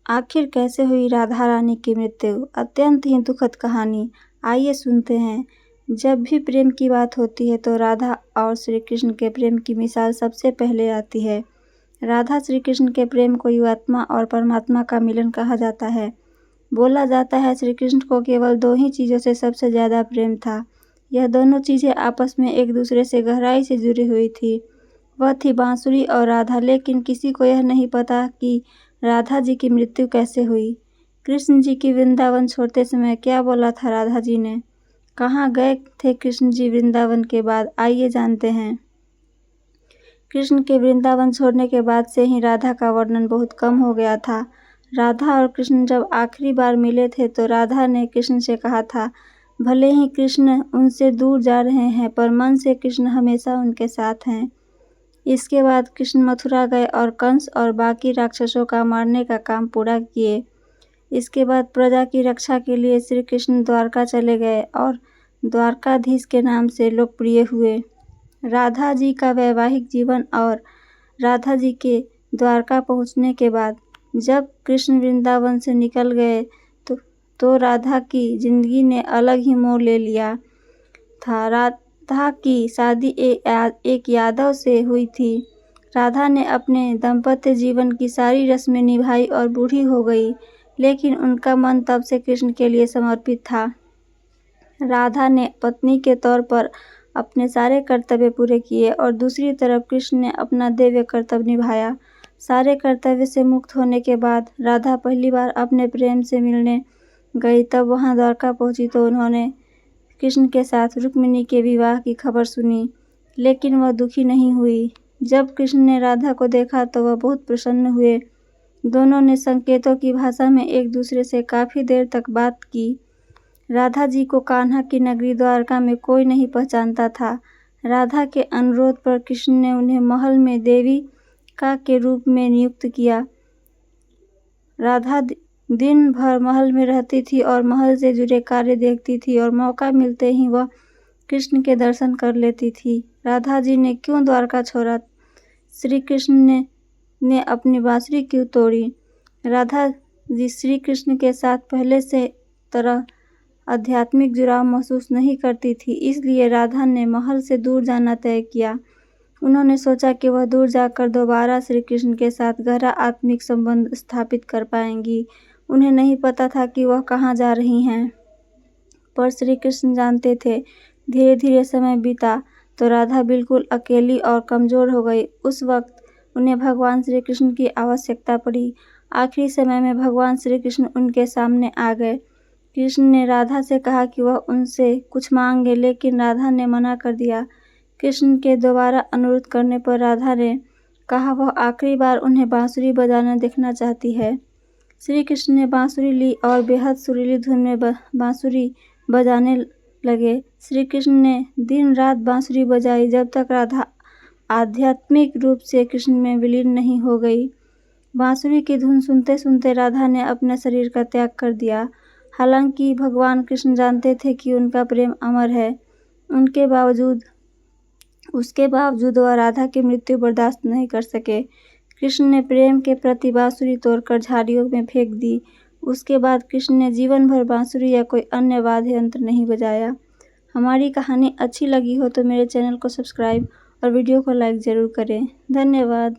आखिर कैसे हुई राधा रानी की मृत्यु? अत्यंत ही दुखद कहानी। आइए सुनते हैं। जब भी प्रेम की बात होती है तो राधा और श्री कृष्ण के प्रेम की मिसाल सबसे पहले आती है। राधा श्री कृष्ण के प्रेम को जीवात्मा और परमात्मा का मिलन कहा जाता है। बोला जाता है श्री कृष्ण को केवल दो ही चीज़ों से सबसे ज़्यादा प्रेम था। यह दोनों चीज़ें आपस में एक दूसरे से गहराई से जुड़ी हुई थी। वह थी बांसुरी और राधा। लेकिन किसी को यह नहीं पता कि राधा जी की मृत्यु कैसे हुई। कृष्ण जी की वृंदावन छोड़ते समय क्या बोला था राधा जी ने? कहाँ गए थे कृष्ण जी वृंदावन के बाद? आइए जानते हैं। कृष्ण के वृंदावन छोड़ने के बाद से ही राधा का वर्णन बहुत कम हो गया था। राधा और कृष्ण जब आखिरी बार मिले थे तो राधा ने कृष्ण से कहा था, भले ही कृष्ण उनसे दूर जा रहे हैं पर मन से कृष्ण हमेशा उनके साथ हैं। इसके बाद कृष्ण मथुरा गए और कंस और बाकी राक्षसों का मारने का काम पूरा किए। इसके बाद प्रजा की रक्षा के लिए श्री कृष्ण द्वारका चले गए और द्वारकाधीश के नाम से लोकप्रिय हुए। राधा जी का वैवाहिक जीवन और राधा जी के द्वारका पहुंचने के बाद जब कृष्ण वृंदावन से निकल गए तो राधा की जिंदगी ने अलग ही मोड़ ले लिया था। राधा की शादी एक यादव से हुई थी। राधा ने अपने दाम्पत्य जीवन की सारी रस्में निभाई और बूढ़ी हो गई, लेकिन उनका मन तब से कृष्ण के लिए समर्पित था। राधा ने पत्नी के तौर पर अपने सारे कर्तव्य पूरे किए और दूसरी तरफ कृष्ण ने अपना दैवीय कर्तव्य निभाया। सारे कर्तव्य से मुक्त होने के बाद राधा पहली बार अपने प्रेम से मिलने गई। तब वहां द्वारका पहुंची तो उन्होंने कृष्ण के साथ रुक्मिणी के विवाह की खबर सुनी, लेकिन वह दुखी नहीं हुई। जब कृष्ण ने राधा को देखा तो वह बहुत प्रसन्न हुए। दोनों ने संकेतों की भाषा में एक दूसरे से काफ़ी देर तक बात की। राधा जी को कान्हा की नगरी द्वारका में कोई नहीं पहचानता था। राधा के अनुरोध पर कृष्ण ने उन्हें महल में देविका के रूप में नियुक्त किया। राधा दिन भर महल में रहती थी और महल से जुड़े कार्य देखती थी और मौका मिलते ही वह कृष्ण के दर्शन कर लेती थी। राधा जी ने क्यों द्वारका छोड़ा? श्री कृष्ण ने अपनी बांसुरी क्यों तोड़ी? राधा जी श्री कृष्ण के साथ पहले से तरह आध्यात्मिक जुड़ाव महसूस नहीं करती थी, इसलिए राधा ने महल से दूर जाना तय किया। उन्होंने सोचा कि वह दूर जाकर दोबारा श्री कृष्ण के साथ गहरा आत्मिक संबंध स्थापित कर पाएंगी। उन्हें नहीं पता था कि वह कहाँ जा रही हैं, पर श्री कृष्ण जानते थे। धीरे धीरे समय बीता तो राधा बिल्कुल अकेली और कमज़ोर हो गई। उस वक्त उन्हें भगवान श्री कृष्ण की आवश्यकता पड़ी। आखिरी समय में भगवान श्री कृष्ण उनके सामने आ गए। कृष्ण ने राधा से कहा कि वह उनसे कुछ मांगे, लेकिन राधा ने मना कर दिया। कृष्ण के दोबारा अनुरोध करने पर राधा ने कहा वह आखिरी बार उन्हें बांसुरी बजाना देखना चाहती है। श्री कृष्ण ने बांसुरी ली और बेहद सुरीली धुन में बांसुरी बजाने लगे। श्री कृष्ण ने दिन रात बांसुरी बजाई जब तक राधा आध्यात्मिक रूप से कृष्ण में विलीन नहीं हो गई। बांसुरी की धुन सुनते सुनते राधा ने अपने शरीर का त्याग कर दिया। हालांकि भगवान कृष्ण जानते थे कि उनका प्रेम अमर है, उसके बावजूद वह राधा की मृत्यु बर्दाश्त नहीं कर सके। कृष्ण ने प्रेम के प्रति बांसुरी तोड़कर झाड़ियों में फेंक दी। उसके बाद कृष्ण ने जीवन भर बांसुरी या कोई अन्य वाद्य यंत्र नहीं बजाया। हमारी कहानी अच्छी लगी हो तो मेरे चैनल को सब्सक्राइब और वीडियो को लाइक ज़रूर करें। धन्यवाद।